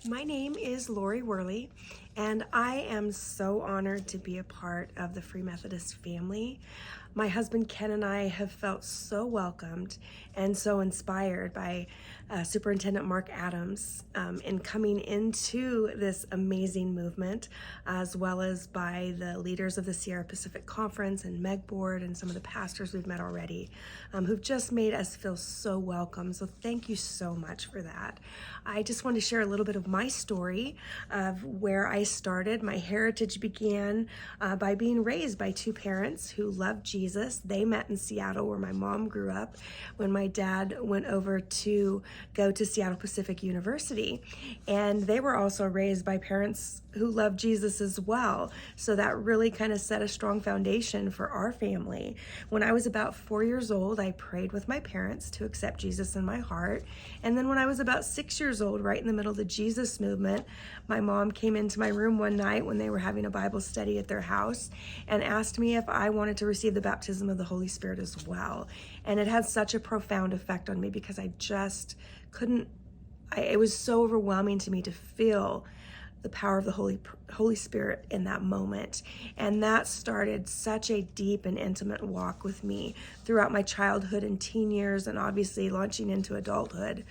My name is Worley, and I am so honored to be a part of the Free Methodist family. My husband Ken and I have felt so welcomed and so inspired by Superintendent Mark Adams in coming into this amazing movement, as well as by the leaders of the Sierra Pacific Conference and Meg Board and some of the pastors we've met already, who've just made us feel so welcome. So thank you so much for that. I just want to share a little bit of my story of where I started. My heritage began by being raised by two parents who loved Jesus. They met in Seattle, where my mom grew up, when my dad went over to go to Seattle Pacific University. And they were also raised by parents who loved Jesus as well. So that really kind of set a strong foundation for our family. When I was about 4 years old, I prayed with my parents to accept Jesus in my heart. And then when I was about 6 years old, right in the middle of the Jesus movement, my mom came into my room one night when they were having a Bible study at their house and asked me if I wanted to receive the baptism of the Holy Spirit as well. And it had such a profound effect on me because I just couldn't, it was so overwhelming to me to feel the power of the Holy Spirit in that moment. And that started such a deep and intimate walk with me throughout my childhood and teen years, and obviously launching into adulthood,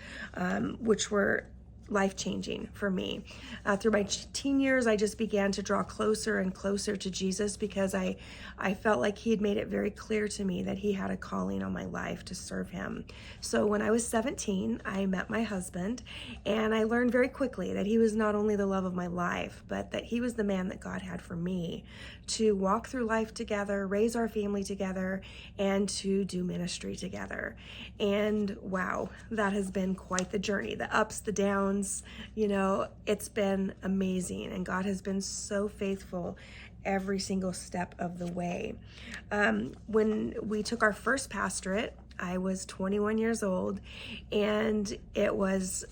which were life-changing for me. Through my teen years, I just began to draw closer and closer to Jesus because I felt like he had made it very clear to me that he had a calling on my life to serve him. So when I was 17, I met my husband, and I learned very quickly that he was not only the love of my life, but that he was the man that God had for me to walk through life together, raise our family together, and to do ministry together. And wow, that has been quite the journey. The ups, the downs, it's been amazing, and God has been so faithful every single step of the way. When we took our first pastorate, I was 21 years old, and it was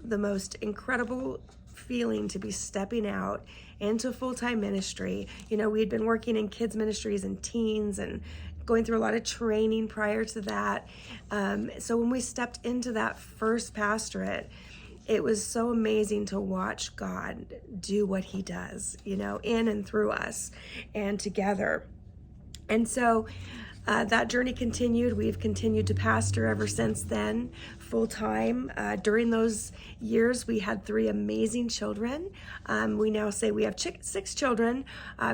the most incredible feeling to be stepping out into full-time ministry. We had been working in kids ministries and teens and going through a lot of training prior to that. So when we stepped into that first pastorate, it was so amazing to watch God do what he does, in and through us and together. And so that journey continued. We've continued to pastor ever since then, full time. During those years, we had 3 amazing children. We now say we have 6 children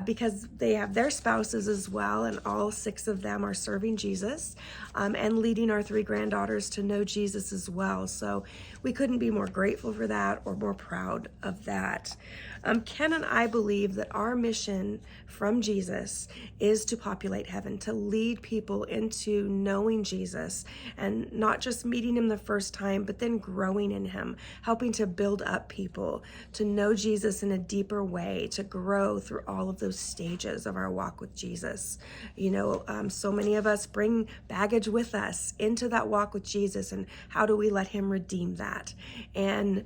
because they have their spouses as well, and all 6 of them are serving Jesus and leading our 3 granddaughters to know Jesus as well. So we couldn't be more grateful for that or more proud of that. Ken and I believe that our mission from Jesus is to populate heaven, to lead people into knowing Jesus, and not just meeting him the first time, but then growing in him, helping to build up people to know Jesus in a deeper way, to grow through all of those stages of our walk with Jesus. So many of us bring baggage with us into that walk with Jesus, and how do we let him redeem that and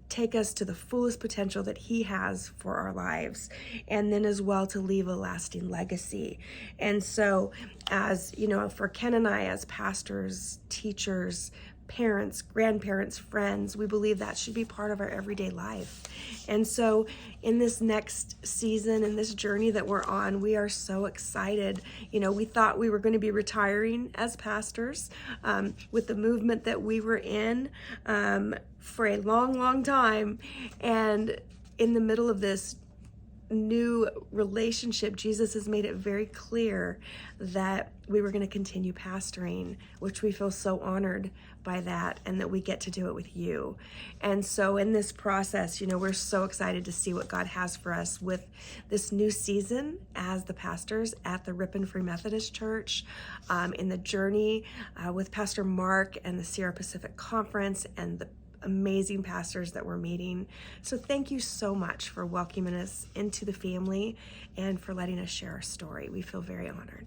take us to the fullest potential that he has for our lives, and then as well to leave a lasting legacy. And so, as for Ken and I, as pastors, teachers, parents, grandparents, friends, we believe that should be part of our everyday life. And so in this next season and this journey that we're on, we are so excited. We thought we were going to be retiring as pastors with the movement that we were in for a long, long time. And in the middle of this new relationship, Jesus has made it very clear that we were going to continue pastoring, which we feel so honored by that, and that we get to do it with you. And so in this process, we're so excited to see what God has for us with this new season as the pastors at the Ripon Free Methodist Church, in the journey with Pastor Mark and the Sierra Pacific Conference and the amazing pastors that we're meeting. So thank you so much for welcoming us into the family and for letting us share our story. We feel very honored.